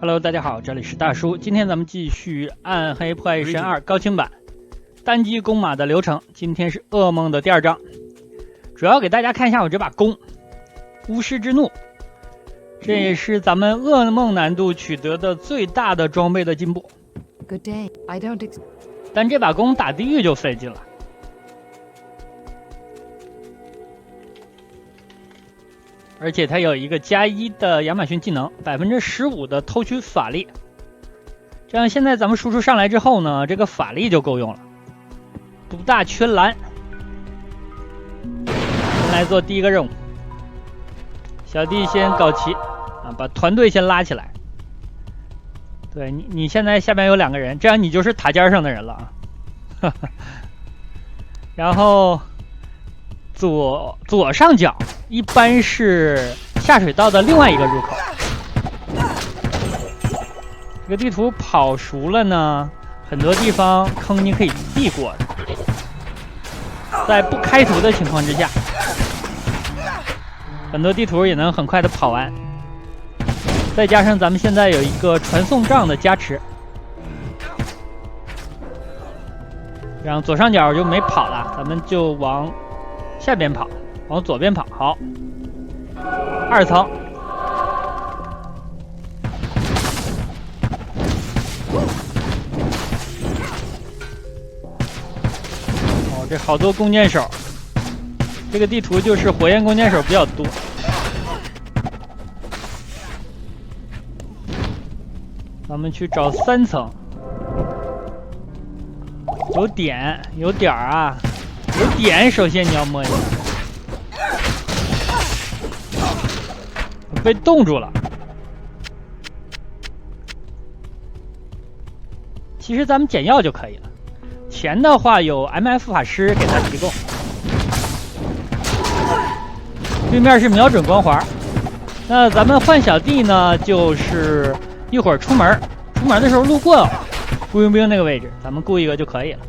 Hello， 大家好，这里是大叔。今天咱们继续《暗黑破坏神2》高清版单击弓马的流程。今天是噩梦的第2章，主要给大家看一下我这把弓——巫师之怒。这也是咱们噩梦难度取得的最大的装备的进步。Good day. I don't. 但这把弓打地狱就费劲了。而且它有一个+1的亚马逊技能，15%的偷取法力。这样现在咱们输出上来之后呢，这个法力就够用了。不大缺蓝。先来做第一个任务，小弟先搞齐啊，把团队先拉起来。对你现在下边有2个人，这样你就是塔尖上的人了啊。然后左上角一般是下水道的另外一个入口。这个地图跑熟了呢，很多地方坑你可以避过的。在不开图的情况之下，很多地图也能很快的跑完。再加上咱们现在有一个传送杖的加持，然后左上角就没跑了，咱们就往下边跑，往左边跑。好，2层。哦，这好多弓箭手，这个地图就是火焰弓箭手比较多。咱们去找3层，有点儿啊，有点，首先你要摸一下，被冻住了。其实咱们捡药就可以了，钱的话有 MF 法师给他提供。对面是瞄准光环，那咱们换小弟呢，就是一会儿出门的时候路过雇佣兵那个位置，咱们雇一个就可以了。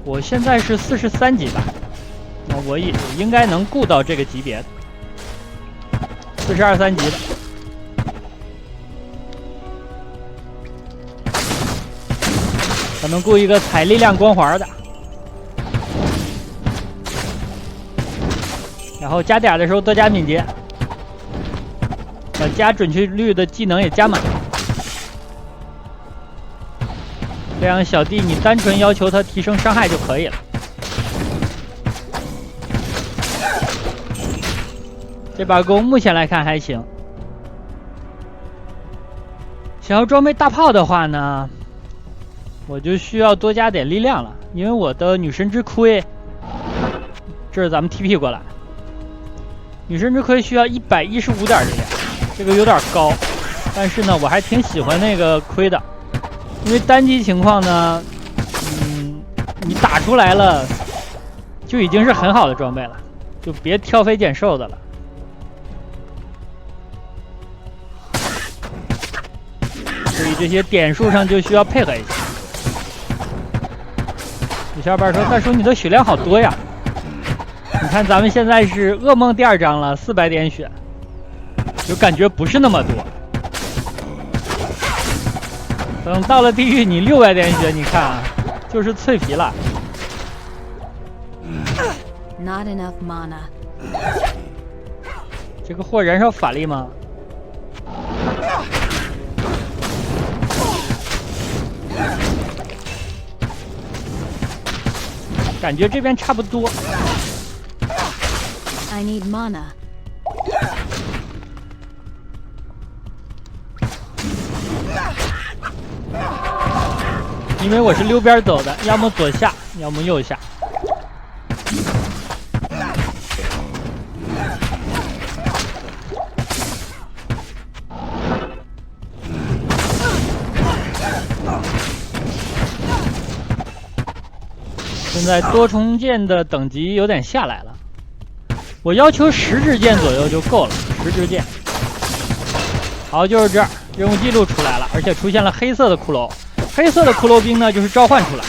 我现在是43级吧，我也应该能雇到这个级别的42、3级的。咱们雇一个采力量光环的，然后加点的时候多加敏捷，把加准确率的技能也加满。这样小弟你单纯要求他提升伤害就可以了。这把弓目前来看还行。想要装备大炮的话呢，我就需要多加点力量了，因为我的女神之盔，这是咱们 TP 过来，女神之盔需要115点力量，这个有点高，但是呢我还挺喜欢那个盔的。因为单机情况呢，你打出来了就已经是很好的装备了，就别挑肥拣瘦的了。所以这些点数上就需要配合一下。有小伙伴说：“大叔，你的血量好多呀！”你看咱们现在是噩梦第2章了，400点血，就感觉不是那么多。等到了地狱，你600点血，你看啊，就是脆皮了。Not enough mana. 这个货燃烧法力吗？感觉这边差不多。I need mana. 因为我是溜边走的，要么左下，要么右下。现在多重剑的等级有点下来了，我要求10支箭左右就够了，10支箭。好，就是这儿，任务记录出来了，而且出现了黑色的骷髅。黑色的骷髅兵呢，就是召唤出来。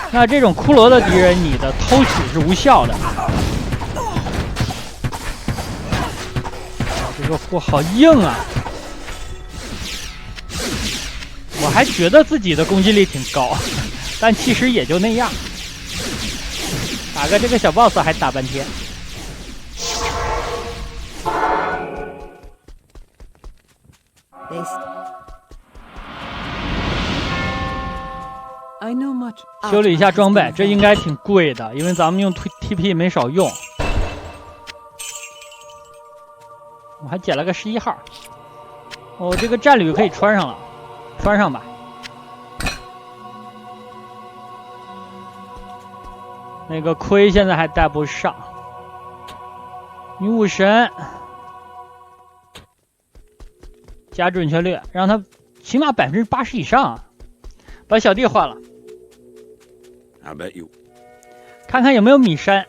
那这种骷髅的敌人，你的偷取是无效的。这是个货好硬啊！我还觉得自己的攻击力挺高，但其实也就那样。打个这个小 boss 还打半天。修理一下装备，这应该挺贵的，因为咱们用 TP 没少用。我还捡了个11号。哦，这个战履可以穿上了，穿上吧。那个盔现在还带不上。女武神加准确率，让他起码80%以上啊！把小弟换了。I bet you. 看看有没有米山。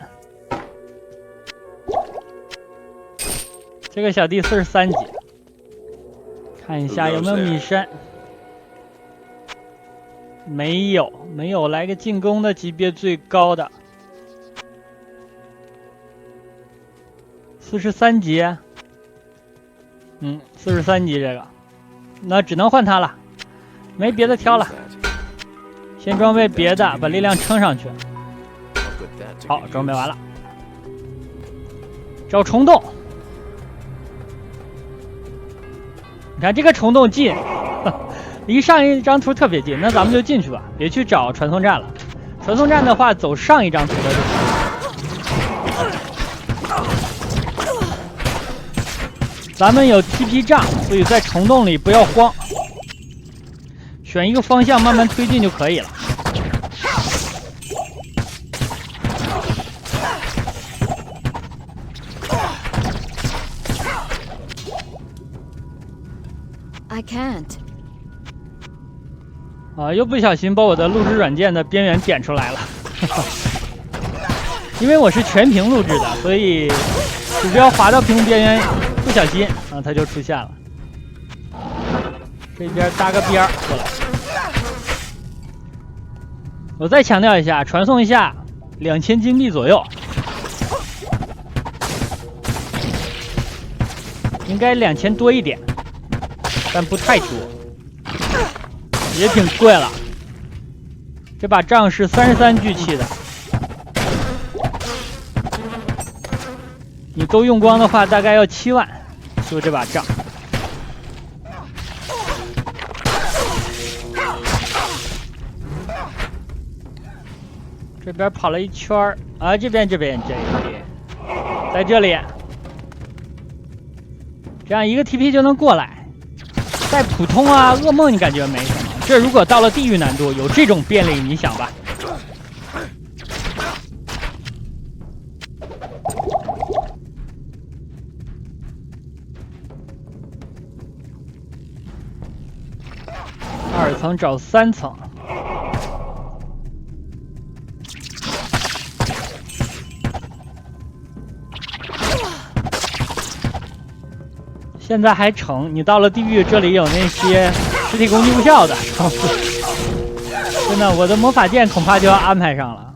这个小弟43级，看一下有没有米山。没有，没有，来个进攻的级别最高的。43级。43级这个，那只能换他了，没别的挑了。先装备别的，把力量撑上去。好，装备完了。找虫洞。你看这个虫洞近，离上一张图特别近，那咱们就进去吧，别去找传送站了。传送站的话，走上一张图的就行。咱们有 TP 杖，所以在虫洞里不要慌，选一个方向慢慢推进就可以了。I can't. 啊，又不小心把我的录制软件的边缘点出来了，因为我是全屏录制的，所以鼠标滑到屏幕边缘，不小心啊，它就出现了。这边搭个边儿过来。我再强调一下，传送一下2000金币左右，应该2000多一点，但不太多，也挺贵了。这把杖是33巨气的，你都用光的话，大概要7万修这把杖。这边跑了一圈儿啊，这边，在这里，这样一个 TP 就能过来。在普通啊、噩梦你感觉没什么，这如果到了地狱难度，有这种便利，你想吧。2层找3层。现在还成，你到了地狱，这里有那些实体攻击无效的，真的，我的魔法剑恐怕就要安排上了。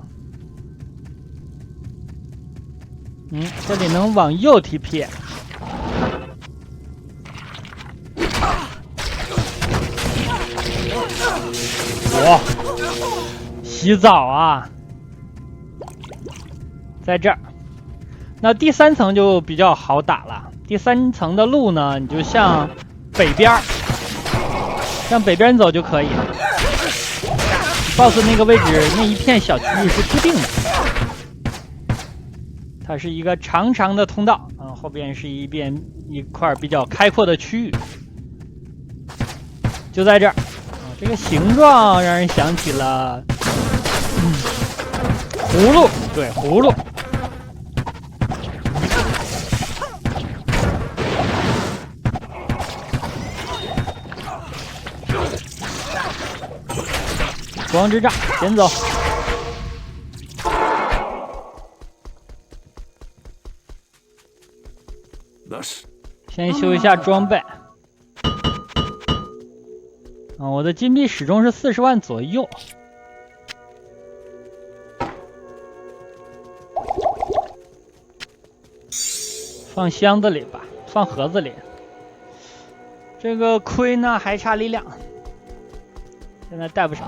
这里能往右 TP。哇，洗澡啊，在这儿。那第3层就比较好打了。第3层的路呢，你就向北边走就可以。BOSS 那个位置那一片小区域是固定的，它是一个长长的通道，后边是一块比较开阔的区域，就在这儿。这个形状让人想起了葫芦，对，葫芦。光之杖，先走。先修一下装备。我的金币始终是40万左右。放箱子里吧，放盒子里。这个盔呢还差力量，现在带不上。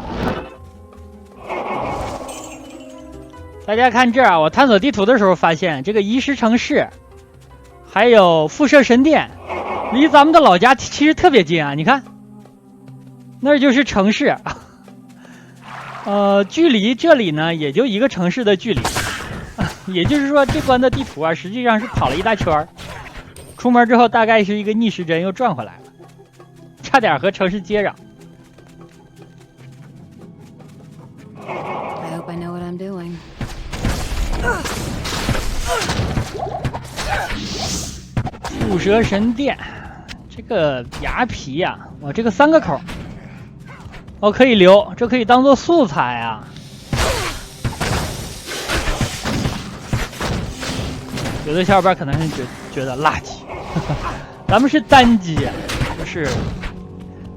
大家看这儿啊，我探索地图的时候发现，这个遗石城市，还有辐射神殿，离咱们的老家其实特别近啊！你看，那就是城市，距离这里呢也就一个城市的距离，也就是说这关的地图啊，实际上是跑了一大圈儿，出门之后大概是一个逆时针又转回来了，差点和城市接壤。I hope I know what I'm doing. 捕蛇神殿，这个牙皮呀、哇，这个3个口，哦，可以留，这可以当做素材啊。有的小伙伴可能是觉得垃圾，咱们是单机，就是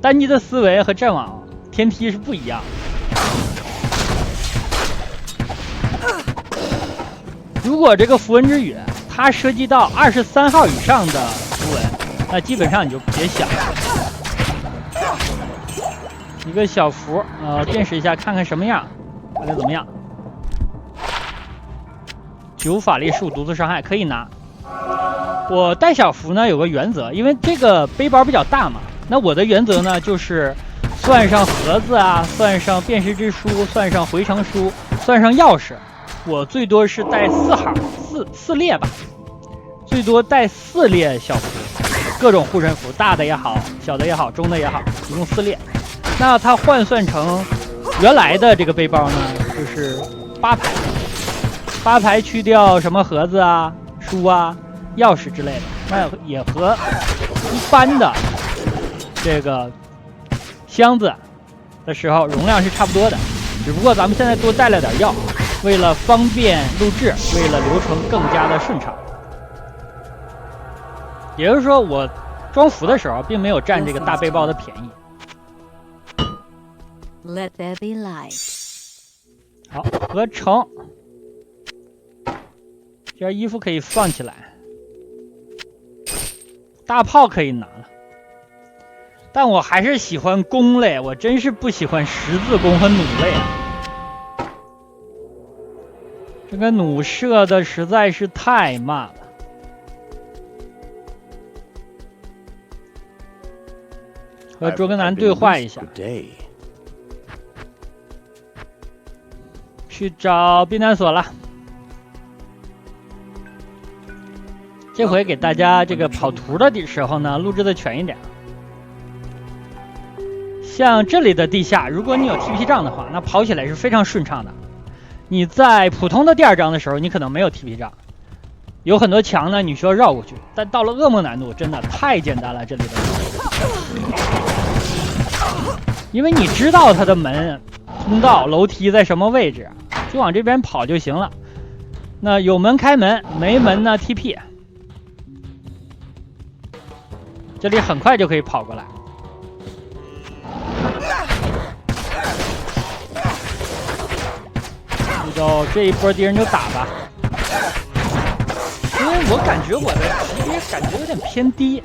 单机的思维和战网天梯是不一样的。如果这个符文之语它涉及到23号以上的符文，那基本上你就别想了。一个小符，辨识一下，看看什么样，看看怎么样。9法力15毒素伤害可以拿。我带小符呢有个原则，因为这个背包比较大嘛，那我的原则呢就是算上盒子啊，算上辨识之书，算上回城书，算上钥匙。我最多是带4号4列吧，最多带4列小符，各种护身符，大的也好，小的也好，中的也好，一共4列。那它换算成原来的这个背包呢，就是8排，8排去掉什么盒子啊、书啊、钥匙之类的，那也和一般的这个箱子的时候容量是差不多的，只不过咱们现在多带了点药。为了方便录制，为了流程更加的顺畅，也就是说，我装符的时候并没有占这个大背包的便宜。Let there be light. 好，合成，这件衣服可以放起来，大炮可以拿了，但我还是喜欢弓类，我真是不喜欢十字弓和弩类啊。这个弩射的实在是太慢了。和卓格南对话一下，去找避难所了。这回给大家这个跑图的时候呢，录制的全一点。像这里的地下，如果你有 TP 杖的话，那跑起来是非常顺畅的。你在普通的第2章的时候，你可能没有 TP 杖，有很多墙呢，你需要绕过去。但到了噩梦难度，真的太简单了，这里的，因为你知道它的门、通道、楼梯在什么位置，就往这边跑就行了。那有门开门，没门呢 TP， 这里很快就可以跑过来。遇到这一波敌人就打吧，因为我感觉我的级别感觉有点偏低。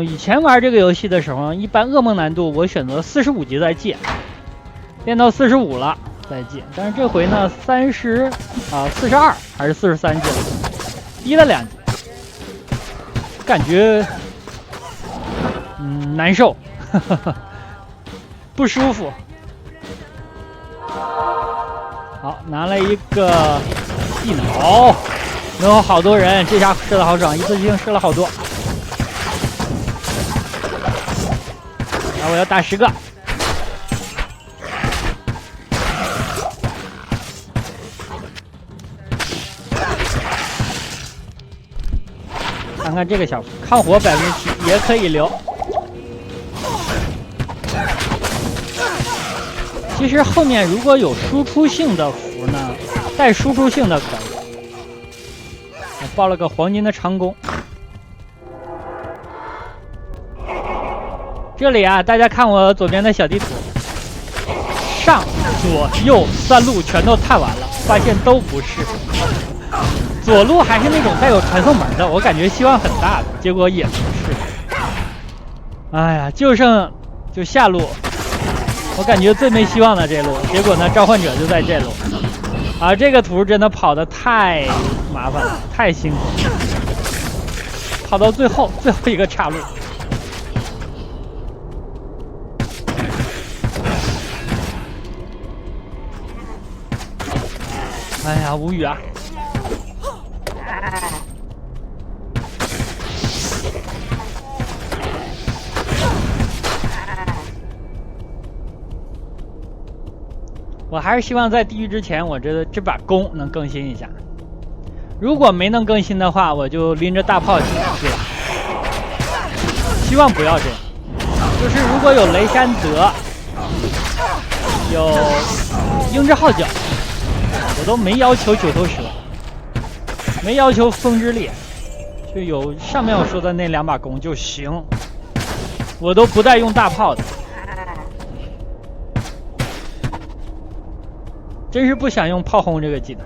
以前玩这个游戏的时候，一般噩梦难度我选择45级再进，练到45了再进。但是这回呢42还是43级了，低了2级，感觉难受，不舒服。好，拿了一个技能，哦，能有好多人，这下射的好爽，一次性射了好多。我要打10个。看看这个小符，抗火7%也可以留。其实后面如果有输出性的符呢，带输出性的可以。我报了个黄金的长弓。这里啊，大家看我左边的小地图，上、左、右3路全都探完了，发现都不是。左路还是那种带有传送门的，我感觉希望很大的，结果也不是。哎呀，就下路，我感觉最没希望的这路，结果呢，召唤者就在这路。啊，这个图真的跑得太麻烦了，太辛苦了，跑到最后一个岔路。哎呀，无语啊！我还是希望在地狱之前，我这把弓能更新一下。如果没能更新的话，我就拎着大炮去了。希望不要这样。就是如果有雷山德，有鹰之号角，我都没要求九头蛇，没要求风之烈，就有上面我说的那2把弓就行。我都不带用大炮的。真是不想用炮轰这个技能。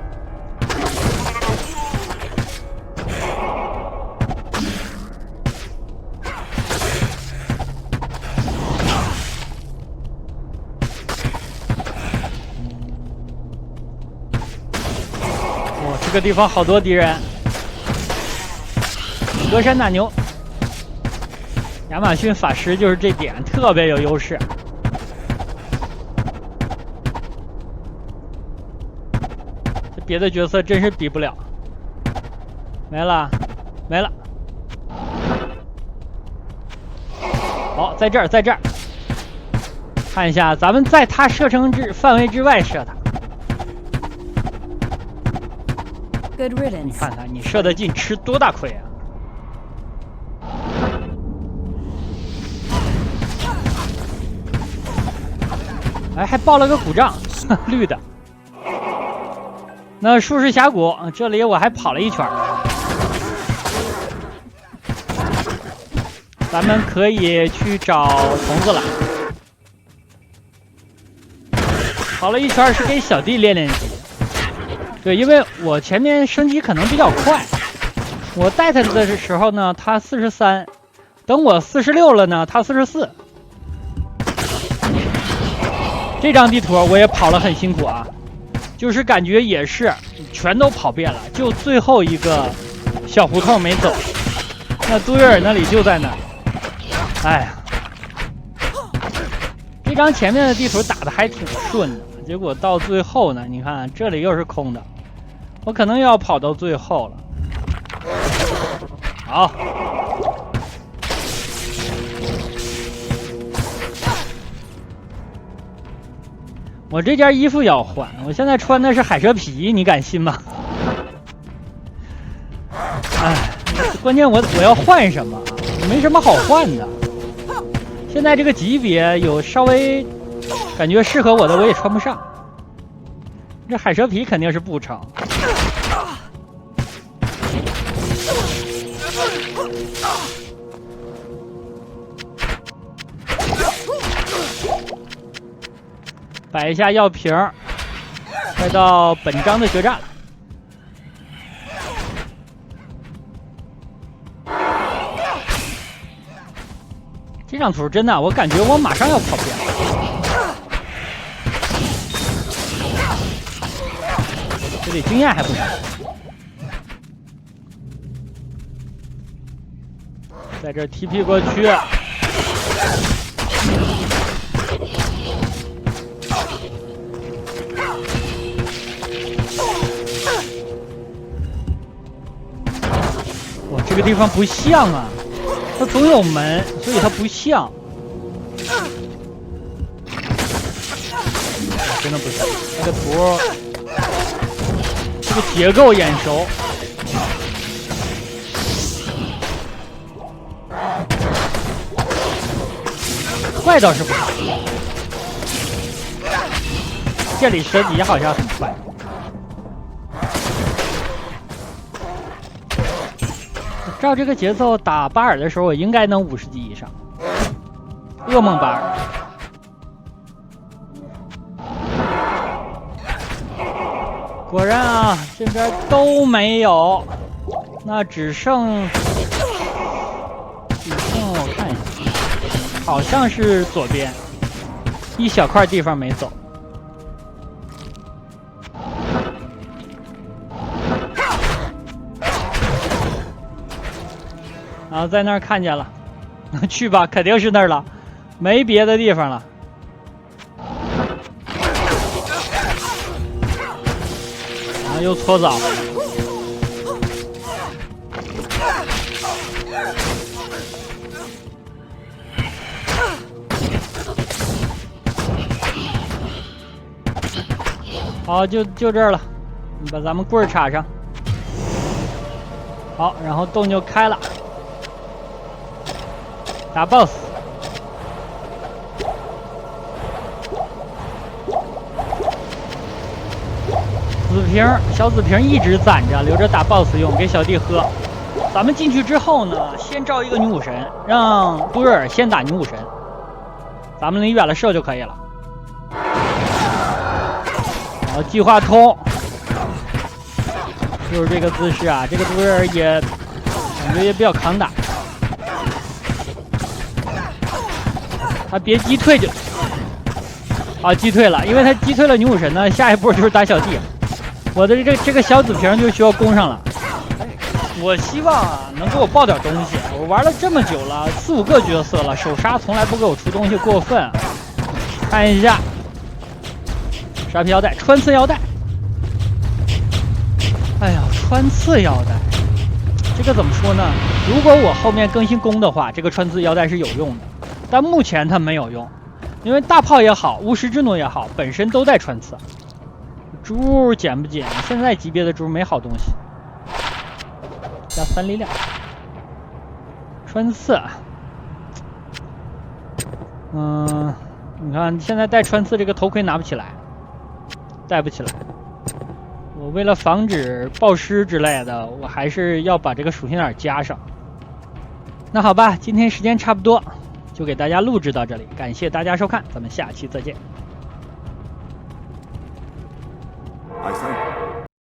哦，这个地方好多敌人。隔山打牛，亚马逊法师就是这点特别有优势。别的角色真是比不了。没了，没了。好，在这儿，在这儿。看一下，咱们在他射程范围之外射他。Good 你 riddance. 看看，你射得进，吃多大亏啊！哎，还爆了个古杖，绿的。那术士峡谷这里我还跑了一圈，咱们可以去找虫子了。跑了一圈是给小弟练练级，对，因为我前面升级可能比较快，我带他的时候呢，他43，等我46了呢，他44。这张地图我也跑了很辛苦啊。就是感觉也是全都跑遍了，就最后一个小胡同没走。那杜约尔那里就在那儿。哎呀，这张前面的地图打得还挺顺的，结果到最后呢，你看这里又是空的，我可能要跑到最后了。好。我这件衣服要换，我现在穿的是海蛇皮，你敢信吗？哎，关键我要换什么？没什么好换的。现在这个级别有稍微感觉适合我的，我也穿不上。这海蛇皮肯定是不成。摆一下药瓶，快到本章的决战了。这张图真的，我感觉我马上要跑遍了。这里经验还不少，在这 TP 过去。这个地方不像啊，它总有门，所以它不像。真的不像，这个图，这个结构眼熟。怪倒是不少，这里升级好像很快。照这个节奏打巴尔的时候，我应该能50级以上。噩梦巴尔，果然啊，这边都没有，那只剩我看一下，好像是左边一小块地方没走。然后在那儿看见了，去吧，肯定是那儿了，没别的地方了。然后又搓澡。好，就这儿了，你把咱们棍儿插上。好，然后洞就开了。打 BOSS， 紫瓶，小紫瓶一直攒着，留着打 BOSS 用，给小弟喝。咱们进去之后呢，先召一个女武神，让杜瑞尔先打女武神，咱们离远了射就可以了。然后计划通，就是这个姿势啊，这个杜瑞尔也感觉也比较抗打。他别击退就，啊，击退了，因为他击退了女武神呢，下一步就是打小弟。我的这个小紫瓶就需要攻上了。我希望啊能给我爆点东西。我玩了这么久了，4、5个角色了，手杀从来不给我出东西，过分。看一下，沙皮腰带，穿刺腰带。哎呀，穿刺腰带，这个怎么说呢？如果我后面更新攻的话，这个穿刺腰带是有用的。但目前它没有用，因为大炮也好，巫师之弩也好，本身都带穿刺。猪捡不捡？现在级别的猪没好东西。加3力量，穿刺。你看现在戴穿刺这个头盔拿不起来，戴不起来。我为了防止暴尸之类的，我还是要把这个属性点加上。那好吧，今天时间差不多。就给大家录制到这里，感谢大家收看，咱们下期再见。